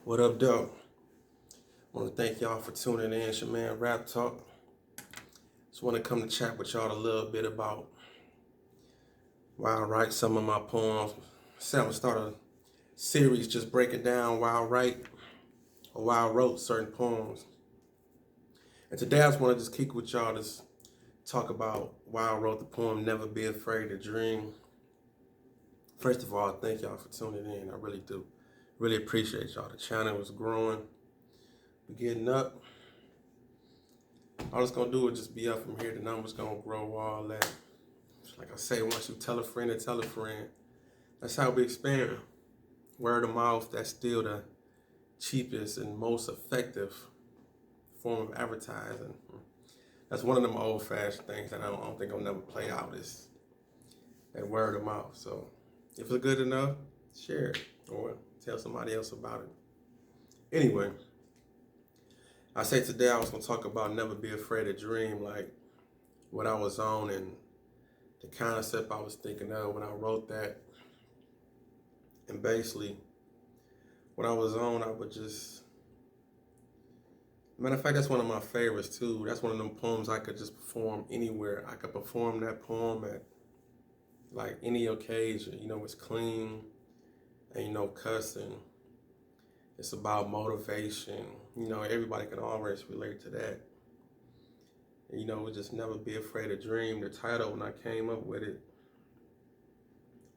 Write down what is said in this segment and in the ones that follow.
What up, though? I want to thank y'all for tuning in. It's your man, Rap Talk. Just want to come to chat with y'all a little bit about why I write some of my poems. Say I'm going to start a series just breaking down why I write or why I wrote certain poems. And today I just want to just kick with y'all, just talk about why I wrote the poem, Never Be Afraid to Dream. First of all, thank y'all for tuning in. I really do. Really appreciate y'all. The channel is growing. We're getting up. All it's gonna do is just be up from here. The numbers gonna grow, all that. Like I say, once you tell a friend to tell a friend, that's how we expand. Word of mouth, that's still the cheapest and most effective form of advertising. That's one of them old-fashioned things that I don't think I'll never play out, is that word of mouth. So if it's good enough, share it or tell somebody else about it. Anyway, I say today I was gonna talk about never be afraid to dream, like what I was on and the concept I was thinking of when I wrote that. And basically, what I was on, I would just, matter of fact, that's one of my favorites too. That's one of them poems I could just perform anywhere. I could perform that poem at like any occasion. You know, it's clean, ain't no cussing. It's about motivation. You know, everybody can always relate to that. And, you know, just never be afraid to dream. The title, when I came up with it,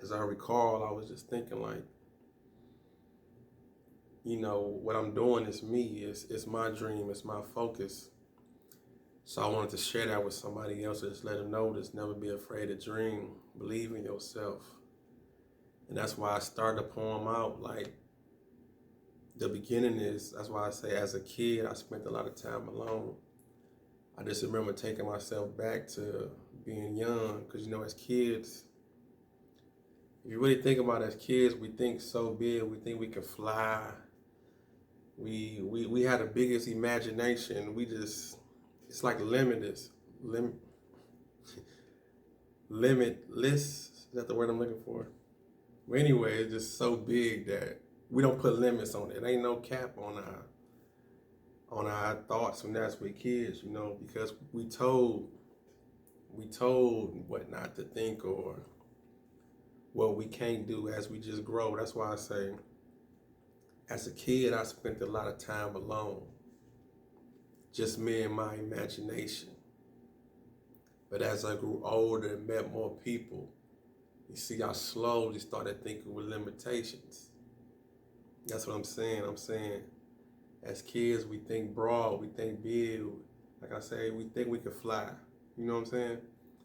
as I recall, I was just thinking like, you know, what I'm doing is me. It's my dream. It's my focus. So I wanted to share that with somebody else. Just let them know, just never be afraid to dream. Believe in yourself. And that's why I started the poem out like, the beginning is, that's why I say as a kid, I spent a lot of time alone. I just remember taking myself back to being young, because, you know, as kids, if you really think about it, as kids, we think so big, we think we can fly. We had the biggest imagination. We just, it's like limitless. Limitless, is that the word I'm looking for? But anyway, it's just so big that we don't put limits on it. Ain't no cap on our thoughts when that's with kids, you know, because we told what not to think or what we can't do as we just grow. That's why I say, as a kid, I spent a lot of time alone, just me and my imagination. But as I grew older and met more people, you see, I slowly started thinking with limitations. That's what I'm saying. I'm saying, as kids, we think broad, we think big. Like I say, we think we could fly. You know what I'm saying?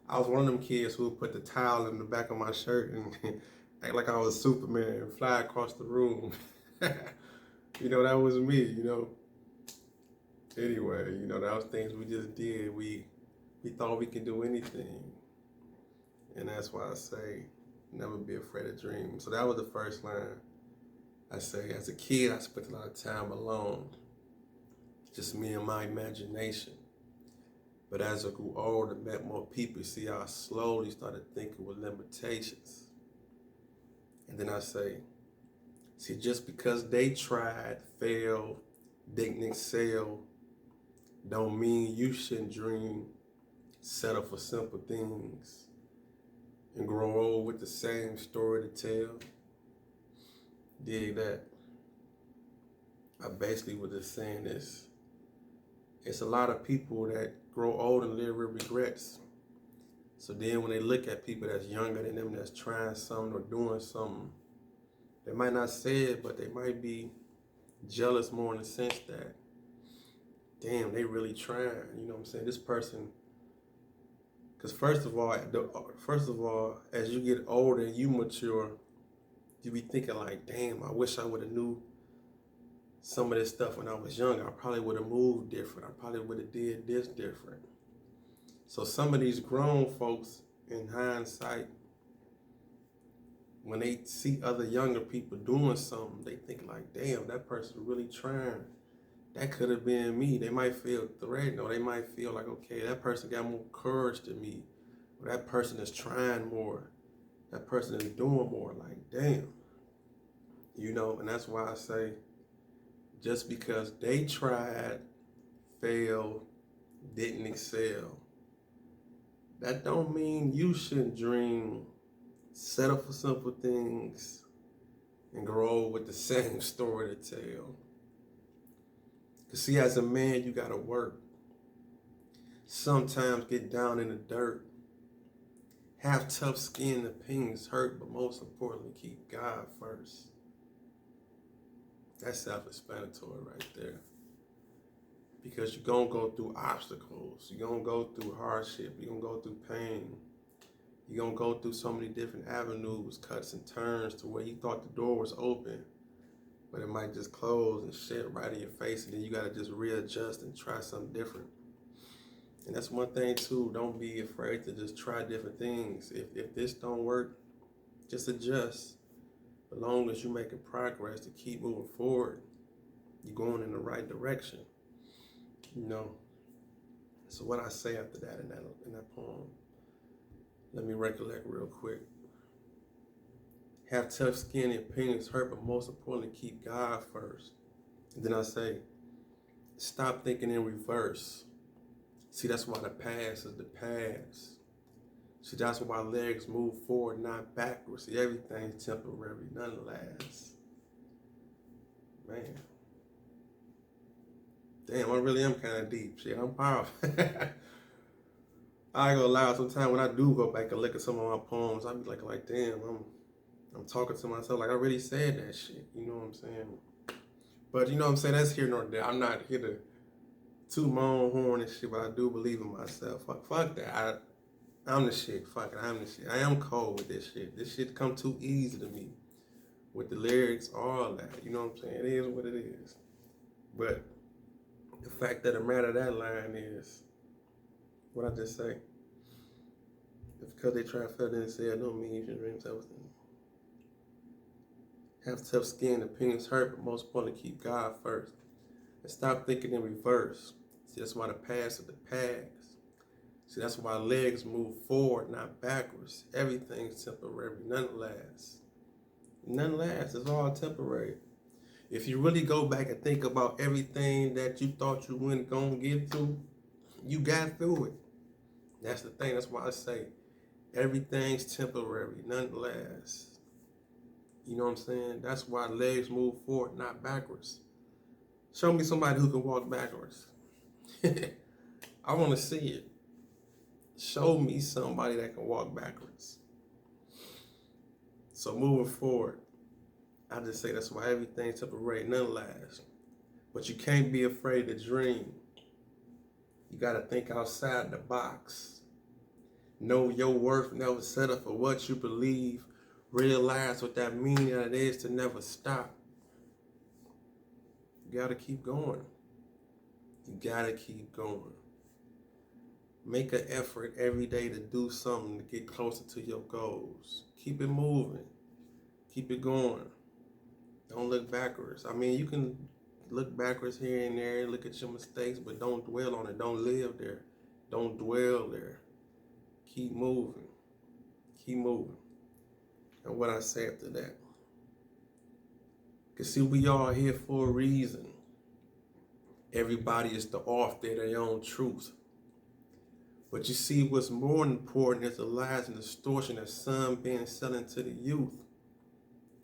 I was one of them kids who would put the towel in the back of my shirt and act like I was Superman and fly across the room. You know, that was me, you know. Anyway, you know, that was things we just did. We thought we could do anything. And that's why I say, never be afraid to dream. So that was the first line. I say, as a kid, I spent a lot of time alone, just me and my imagination. But as I grew older, met more people, see, I slowly started thinking with limitations. And then I say, see, just because they tried, failed, didn't excel, don't mean you shouldn't dream, settle for simple things, and grow old with the same story to tell. Dig that? I basically was just saying this. It's a lot of people that grow old and live with regrets. So then when they look at people that's younger than them, that's trying something or doing something, they might not say it, but they might be jealous more in the sense that, damn, they really trying. You know what I'm saying? This person, because first of all, as you get older and you mature, you be thinking like, damn, I wish I would have knew some of this stuff when I was younger. I probably would have moved different. I probably would have did this different. So some of these grown folks, in hindsight, when they see other younger people doing something, they think like, damn, that person really trying. That could have been me. They might feel threatened, or they might feel like, okay, that person got more courage than me. Or that person is trying more. That person is doing more. Like, damn. You know, and that's why I say, just because they tried, failed, didn't excel, that don't mean you shouldn't dream, settle for simple things, and grow with the same story to tell. Because see, as a man, you gotta work. Sometimes get down in the dirt. Have tough skin, opinions hurt, but most importantly, keep God first. That's self-explanatory right there. Because you're going to go through obstacles. You're going to go through hardship. You're going to go through pain. You're going to go through so many different avenues, cuts and turns to where you thought the door was open, but it might just close and shit right in your face, and then you got to just readjust and try something different. And that's one thing too, don't be afraid to just try different things. If this don't work, just adjust. As long as you're making progress to keep moving forward, you're going in the right direction. You know. So what I say after that in that poem, let me recollect real quick. Have tough skin, opinions hurt, but most importantly, keep God first. And then I say, stop thinking in reverse. See, that's why the past is the past. See, that's why legs move forward, not backwards. See, everything's temporary, none lasts. Man. Damn, I really am kind of deep. Shit, I'm powerful. I ain't gonna lie, sometimes when I do go back and look at some of my poems, I be like, damn, I'm talking to myself like I really said that shit. You know what I'm saying? But you know what I'm saying? That's here nor there. I'm not here to toot my own horn and shit, but I do believe in myself. Fuck that. I'm the shit. Fuck it, I'm the shit. I am cold with this shit. This shit come too easy to me. With the lyrics, all that. You know what I'm saying? It is what it is. But the fact of the matter, that line is, what I just say? If because they try to fill in and say, I don't mean you should dream everything. Have tough skin, opinions hurt, but most importantly, keep God first. And stop thinking in reverse. See, that's why the past is the past. See, that's why legs move forward, not backwards. Everything's temporary. None lasts. None lasts. It's all temporary. If you really go back and think about everything that you thought you weren't going to get through, you got through it. That's the thing. That's why I say everything's temporary. None lasts. You know what I'm saying? That's why legs move forward, not backwards. Show me somebody who can walk backwards. I want to see it. Show me somebody that can walk backwards. So moving forward, I just say that's why everything's temporary, none lasts. But you can't be afraid to dream. You got to think outside the box. Know your worth, never settle for what you believe. Realize what that meaning it is to never stop. You got to keep going. You got to keep going. Make an effort every day to do something to get closer to your goals. Keep it moving. Keep it going. Don't look backwards. I mean, you can look backwards here and there, look at your mistakes, but don't dwell on it. Don't live there. Don't dwell there. Keep moving. Keep moving. And what I say after that. Because see, we all here for a reason. Everybody is the author of their own truth. But you see, what's more important is the lies and distortion that some being selling to the youth.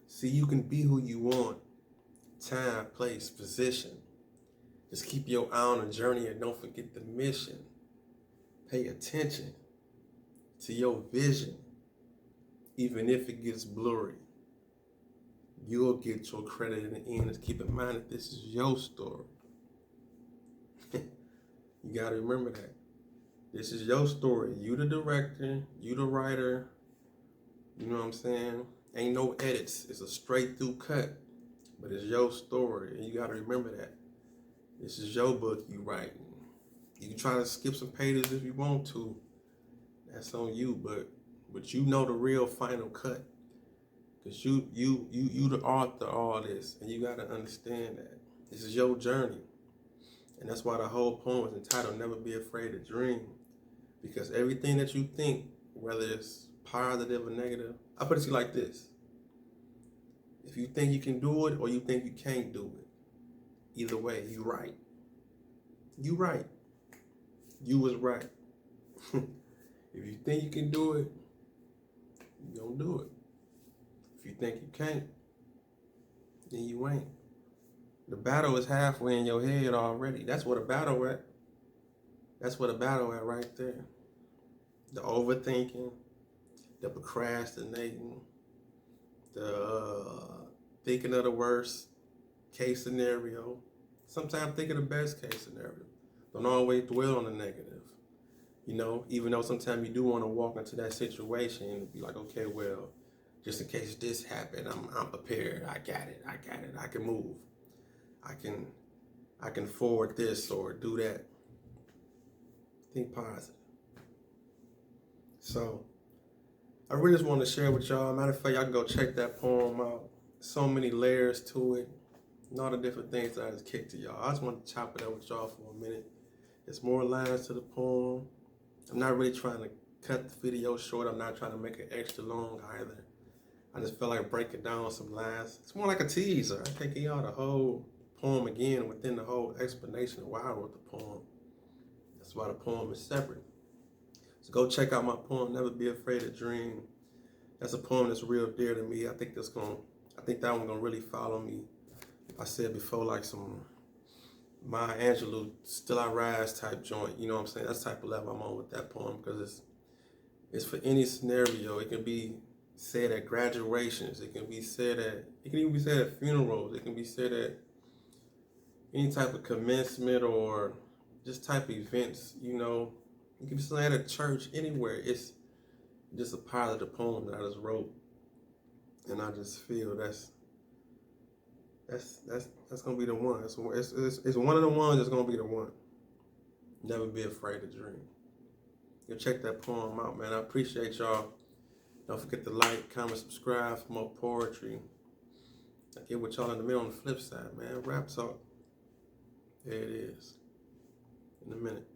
See, you can be who you want. Time, place, position. Just keep your eye on the journey and don't forget the mission. Pay attention to your vision. Even if it gets blurry, you'll get your credit in the end. Just keep in mind that this is your story. You gotta remember that. This is your story. You the director, you the writer. You know what I'm saying? Ain't no edits. It's a straight through cut. But it's your story, and you gotta remember that. This is your book you writing. You can try to skip some pages if you want to. That's on you, but you know the real final cut. Because you the author of all this, and you gotta understand that. This is your journey. And that's why the whole poem is entitled Never Be Afraid to Dream. Because everything that you think, whether it's positive or negative, I put it to you like this. If you think you can do it or you think you can't do it, Either way, you right. You right. You was right. If you think you can do it, you don't do it. If you think you can't, then you ain't. The battle is halfway in your head already. That's what a battle at. That's what a battle at right there. The overthinking, the procrastinating, the thinking of the worst case scenario. Sometimes think of the best case scenario. Don't always dwell on the negative. You know, even though sometimes you do want to walk into that situation and be like, okay, well, just in case this happened, I'm prepared. I got it. I can move. I can forward this or do that. Think positive. So I really just want to share with y'all. Matter of fact, y'all can go check that poem out. So many layers to it, and all the different things that I just kicked to y'all. I just want to chop it up with y'all for a minute. There's more lines to the poem. I'm not really trying to cut the video short. I'm not trying to make it extra long either. I just felt like breaking down some lines. It's more like a teaser. I think y'all the whole poem again within the whole explanation of why I wrote the poem. That's why the poem is separate. So go check out my poem, Never Be Afraid to Dream. That's a poem that's real dear to me. I think that one gonna really follow me. I said before, like some Maya Angelou, Still I Rise type joint. You know what I'm saying? That's the type of level I'm on with that poem because it's for any scenario. It can be said at graduations. It can even be said at funerals. It can be said at any type of commencement or just type of events, you know. It can be said at church, anywhere. It's just a part of the poem that I just wrote. And I just feel that's gonna be the one. It's one of the ones that's gonna be the one. Never be afraid to dream. Go check that poem out, man. I appreciate y'all. Don't forget to like, comment, subscribe for more poetry. I get with y'all in the middle on the flip side, man. Rap talk. There it is. In a minute.